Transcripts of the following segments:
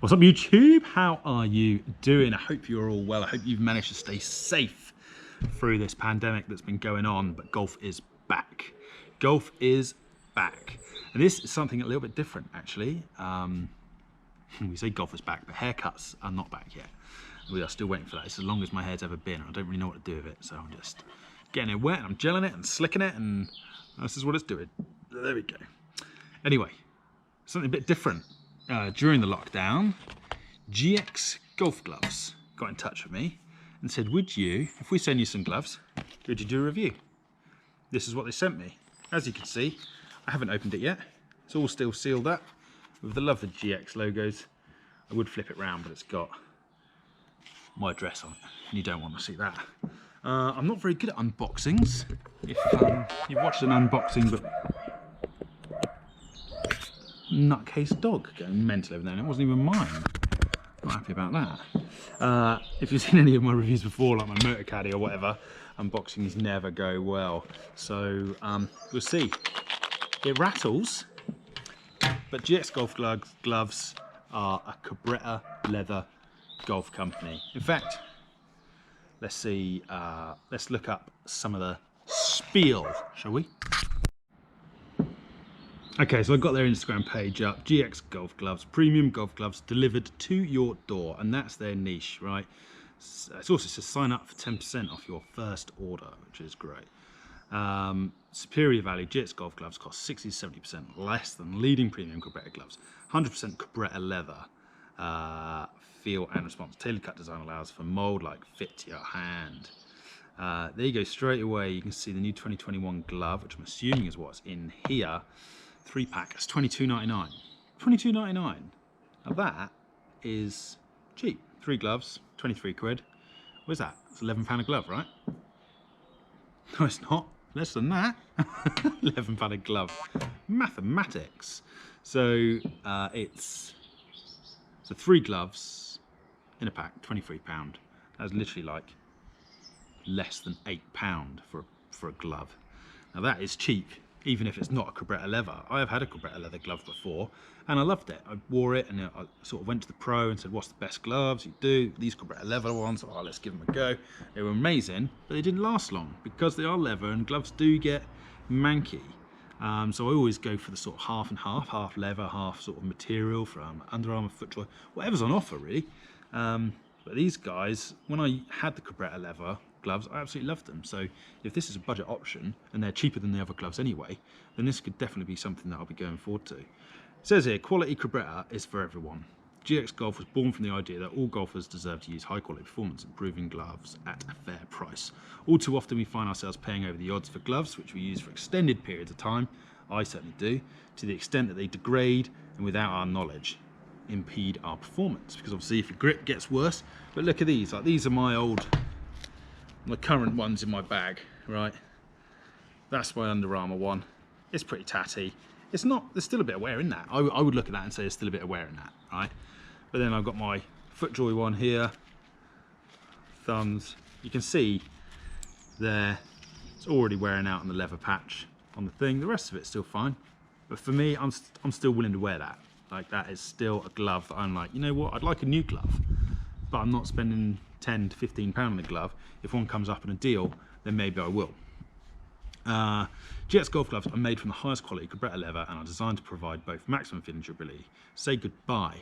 What's up, YouTube? How are you doing? I hope you're all well. I hope you've managed to stay safe through this pandemic that's been going on, but golf is back. Golf is back. And this is something a little bit different, actually. We say golf is back, but haircuts are not back yet. We are still waiting for that. It's as long as my hair's ever been. I don't really know what to do with it, so I'm just getting it wet, and I'm gelling it and slicking it, and this is what it's doing. There we go. Anyway, something a bit different. During the lockdown, GX Golf Gloves got in touch with me and said, would you, if we send you some gloves, could you do a review? This is what they sent me. As you can see, I haven't opened it yet. It's all still sealed up with the lovely GX logos. I would flip it round, but it's got my address on it, and you don't want to see that. I'm not very good at unboxings. If you've watched an unboxing, but nutcase dog going mental over there, and it wasn't even mine. Not happy about that. If you've seen any of my reviews before, like my motor caddy or whatever, unboxings never go well. So we'll see. It rattles, but GX Golf Gloves are a Cabretta leather golf company. In fact, let's see. Let's look up some of the spiel, shall we? Okay, so I've got their Instagram page up. GX Golf Gloves, premium golf gloves delivered to your door, and that's their niche, right? It's also says sign up for 10% off your first order, which is great. Superior value, GX Golf Gloves cost 60 to 70% less than leading premium Cabretta gloves. 100% Cabretta leather, feel and response. Tailored cut design allows for mold-like fit to your hand. There you go, straight away you can see the new 2021 glove, which I'm assuming is what's in here. 3-pack, it's $22.99. $22.99. Now that is cheap. 3 gloves, 23 quid. Where's that? It's £11 a glove, right? No, it's not. Less than that. £11 a glove. Mathematics. So it's 3 gloves in a pack, £23. That's literally like less than £8 for a glove. Now that is cheap, even if it's not a Cabretta leather. I have had a Cabretta leather glove before, and I loved it. I wore it, and I sort of went to the pro and said, what's the best gloves you do? These Cabretta leather ones, oh, let's give them a go. They were amazing, but they didn't last long because they are leather, and gloves do get manky. So I always go for the sort of half and half leather, half sort of material from Under Armour, FootJoy, whatever's on offer really. But these guys, when I had the Cabretta leather gloves, I absolutely loved them. So if this is a budget option and they're cheaper than the other gloves anyway, then this could definitely be something that I'll be going forward to. It says here, quality Cabretta is for everyone. GX Golf was born from the idea that all golfers deserve to use high quality performance improving gloves at a fair price. All too often we find ourselves paying over the odds for gloves which we use for extended periods of time, I certainly do, to the extent that they degrade and without our knowledge impede our performance. Because obviously if your grip gets worse, but look at these, like these are my current ones in my bag, right? That's my Under Armour one. It's pretty tatty. It's not, there's still a bit of wear in that. I would look at that and say there's still a bit of wear in that, right? But then I've got my FootJoy one here, thumbs. You can see there, it's already wearing out on the leather patch on the thing. The rest of it's still fine. But for me, I'm still willing to wear that. Like that is still a glove that I'm like, you know what, I'd like a new glove, but I'm not spending 10 to 15 pound on a glove. If one comes up in a deal, then maybe I will. GX Golf Gloves are made from the highest quality Cabretta leather and are designed to provide both maximum fit and durability. Say goodbye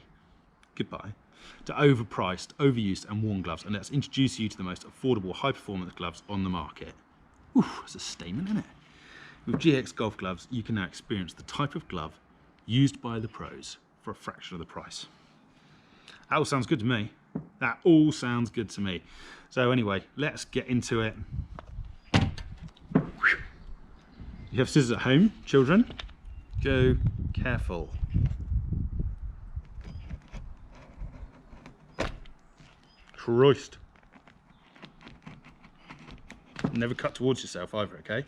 to overpriced, overused and worn gloves, and let's introduce you to the most affordable high performance gloves on the market. Ooh, that's a statement, isn't it? With GX Golf Gloves, you can now experience the type of glove used by the pros for a fraction of the price. That all sounds good to me. That all sounds good to me. So anyway, let's get into it. You have scissors at home, children? Go careful. Christ. Never cut towards yourself either, okay?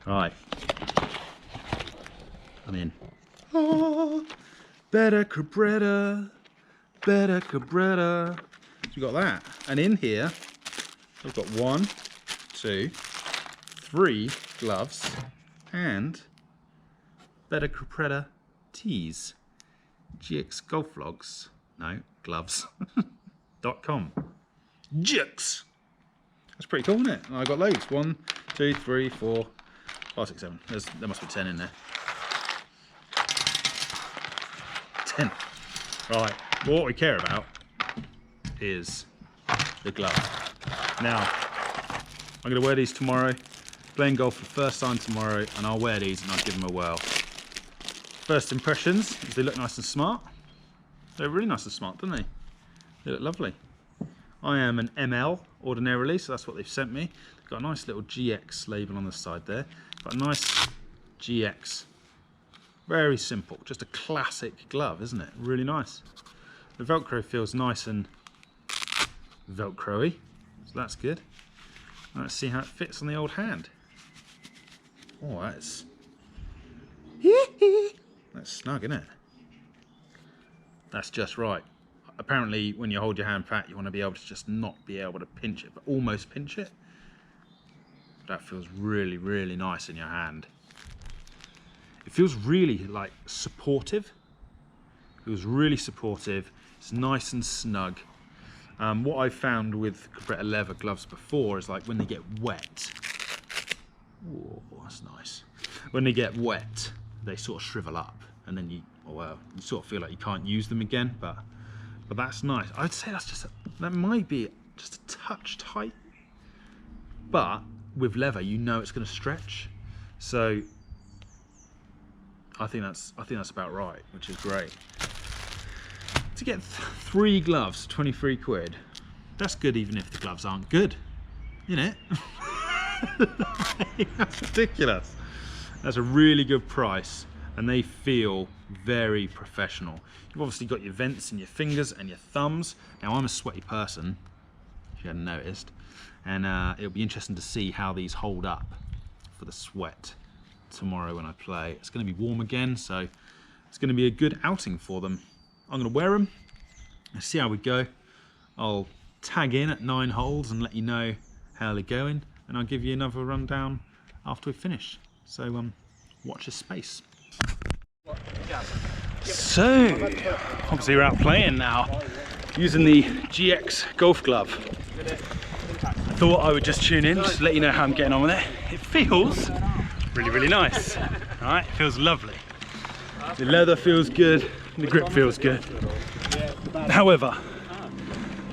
Right. I'm in. Oh, better Cabretta, better Cabretta. So we got that. And in here, I've got 1, 2, 3 gloves and better Cabretta tees. GX Golf Vlogs. No, gloves.com. GX. That's pretty cool, isn't it? And I got loads. 1, 2, 3, 4, 5, 6, 7. There must be 10 in there. 10. Right. Well, what we care about is the glove. Now, I'm going to wear these tomorrow. Playing golf for the first time tomorrow, and I'll wear these and I'll give them a whirl. First impressions is they look nice and smart. They're really nice and smart, don't they? They look lovely. I am an ML ordinarily, so that's what they've sent me. They've got a nice little GX label on the side there. Got a nice GX. Very simple, just a classic glove, isn't it? Really nice. The Velcro feels nice and Velcro-y, so that's good. Let's see how it fits on the old hand. Oh, that's snug, isn't it? That's just right. Apparently, when you hold your hand flat, you want to be able to just not be able to pinch it, but almost pinch it. That feels really, really nice in your hand. It feels really like supportive. It feels really supportive. It's nice and snug. What I've found with Cabretta leather gloves before is like when they get wet. Oh, that's nice. When they get wet, they sort of shrivel up, and then you sort of feel like you can't use them again. But that's nice. I'd say that might be just a touch tight, but with leather, you know it's going to stretch. So I think that's about right, which is great. To get 3 gloves, 23 quid. That's good even if the gloves aren't good, isn't it? That's ridiculous. That's a really good price, and they feel very professional. You've obviously got your vents in your fingers and your thumbs. Now I'm a sweaty person, if you hadn't noticed, and it'll be interesting to see how these hold up for the sweat tomorrow when I play. It's going to be warm again, so it's going to be a good outing for them. I'm going to wear them and see how we go. I'll tag in at 9 holes and let you know how they're going, and I'll give you another rundown after we finish. So watch this space. So obviously we're out playing now using the GX golf glove. I thought I would just tune in just to let you know how I'm getting on with it. It feels really, really nice. All right, it feels lovely. The leather feels good, the grip feels good. However,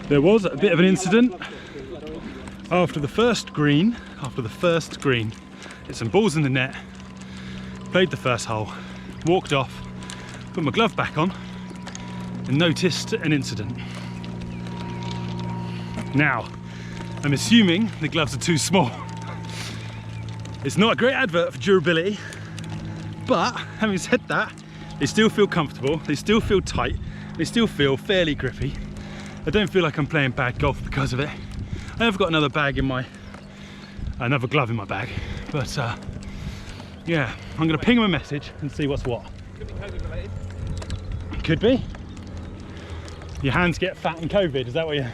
there was a bit of an incident after the first green. Hit some balls in the net, played the first hole, walked off, put my glove back on, and noticed an incident. Now, I'm assuming the gloves are too small. It's not a great advert for durability, but having said that, they still feel comfortable, they still feel tight, they still feel fairly grippy. I don't feel like I'm playing bad golf because of it. I have got another glove in my bag, but yeah, I'm going to ping him a message and see what's what. Could be COVID related. Could be. Your hands get fat in COVID, is that what you...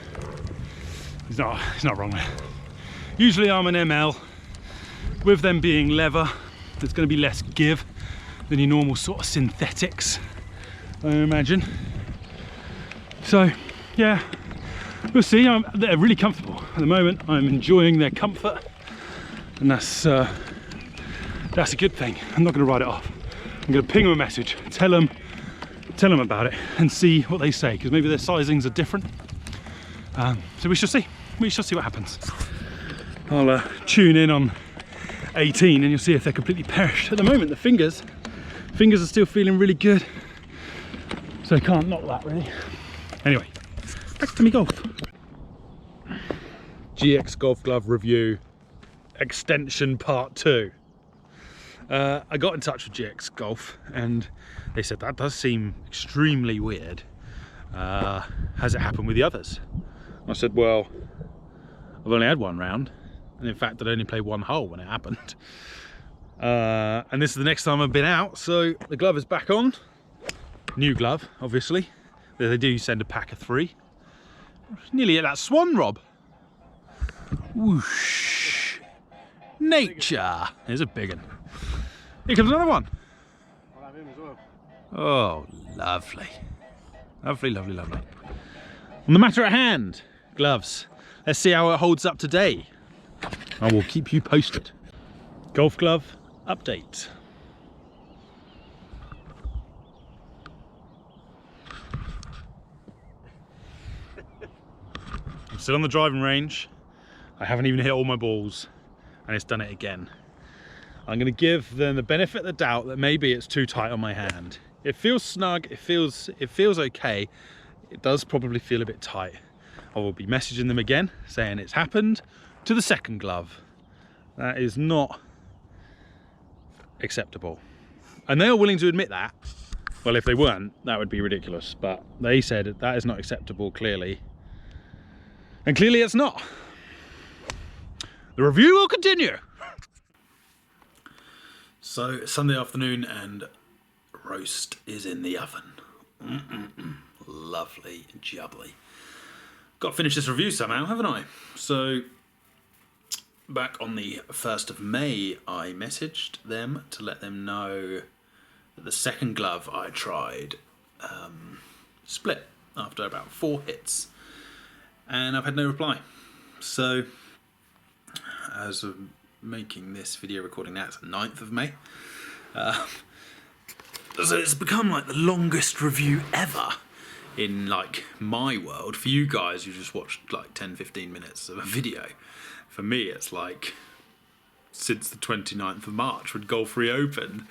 He's not wrong there. Usually I'm an ML. With them being leather, there's going to be less give than your normal sort of synthetics, I imagine. So yeah, we'll see. They're really comfortable at the moment. I'm enjoying their comfort, and that's a good thing. I'm not going to write it off. I'm going to ping them a message, tell them about it, and see what they say, because maybe their sizings are different. So we shall see. We shall see what happens. I'll tune in on 18 and you'll see if they're completely perished. At the moment, the fingers are still feeling really good, so I can't knock that really. Anyway, back to me golf. GX golf glove review extension part 2. I got in touch with GX Golf and they said that does seem extremely weird. Has it happened with the others? I said, well, I've only had one round, and in fact I'd only played one hole when it happened. And this is the next time I've been out, so the glove is back on. New glove, obviously. They do send a pack of 3. Nearly at that swan, Rob. Whoosh. Nature. Here's a big one. Here comes another one. I'll have him as well. Oh, lovely. Lovely, lovely, lovely. On the matter at hand, gloves. Let's see how it holds up today. I will keep you posted. Golf glove update. I'm still on the driving range. I haven't even hit all my balls, and it's done it again. I'm going to give them the benefit of the doubt that maybe it's too tight on my hand. It feels snug, it feels okay. It does probably feel a bit tight. I will be messaging them again saying it's happened to the second glove. That is not acceptable. And they are willing to admit that. Well, if they weren't, that would be ridiculous. But they said that is not acceptable, clearly. And clearly it's not. The review will continue. So, Sunday afternoon and roast is in the oven. Lovely, jubbly. Got to finish this review somehow, haven't I? So, back on the 1st of May, I messaged them to let them know that the second glove I tried split after about 4 hits. And I've had no reply. So, as of making this video recording now, it's the 9th of May. So it's become like the longest review ever in like my world. For you guys who just watched like 10-15 minutes of a video, for me it's like since the 29th of March when golf reopened.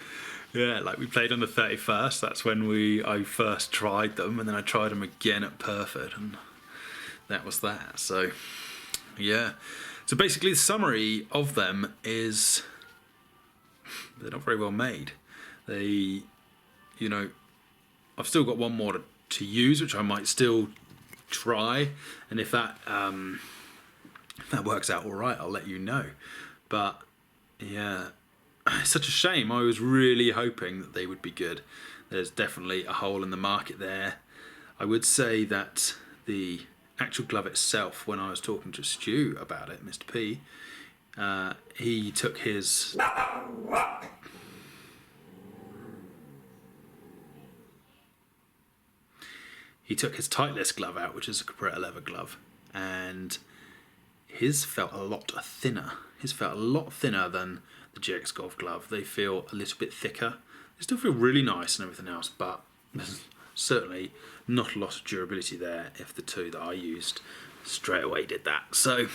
Yeah, like we played on the 31st, that's when I first tried them, and then I tried them again at Perfect, and that was that. So yeah, so basically the summary of them is they're not very well made. They, you know, I've still got one more to use, which I might still try, and if that works out all right, I'll let you know. But yeah, it's such a shame. I was really hoping that they would be good. There's definitely a hole in the market there. I would say that the actual glove itself, when I was talking to Stu about it, Mr. P, he took his Titleist glove out, which is a Cabretta leather glove, and his felt a lot thinner. His felt a lot thinner than the GX Golf glove. They feel a little bit thicker. They still feel really nice and everything else, but there's certainly not a lot of durability there if the two that I used straight away did that. So,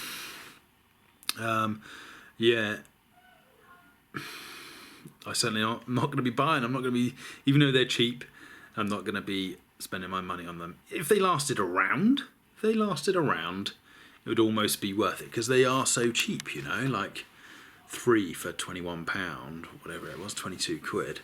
yeah, I certainly I'm not going to be buying. I'm not going to be, even though they're cheap, I'm not going to be spending my money on them. If they lasted around, it would almost be worth it, because they are so cheap, you know, like 3 for £21, whatever it was, 22 quid.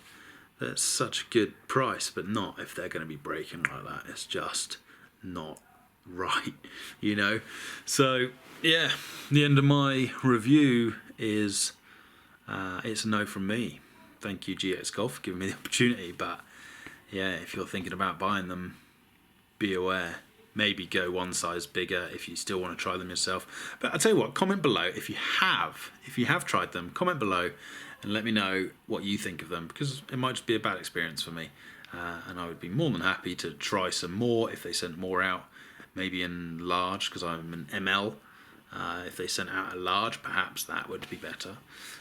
That's such a good price, but not if they're going to be breaking like that. It's just not right, you know. So yeah, the end of my review is it's a no from me. Thank you, GX Golf, for giving me the opportunity, but yeah, if you're thinking about buying them, be aware. Maybe go one size bigger if you still want to try them yourself. But I'll tell you what, comment below if you have tried them. Comment below and let me know what you think of them, because it might just be a bad experience for me. And I would be more than happy to try some more if they sent more out, maybe in large, because I'm an ML. If they sent out a large, perhaps that would be better.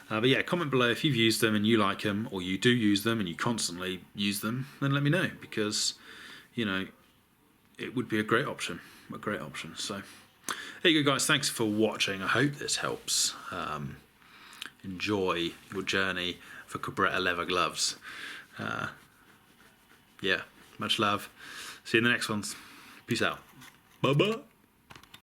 But yeah, comment below if you've used them and you like them, or you do use them and you constantly use them, then let me know, because, you know, it would be a great option. So there you go, guys. Thanks for watching. I hope this helps. Enjoy your journey for Cabretta leather gloves. Yeah, much love. See you in the next ones. Peace out. Bye-bye.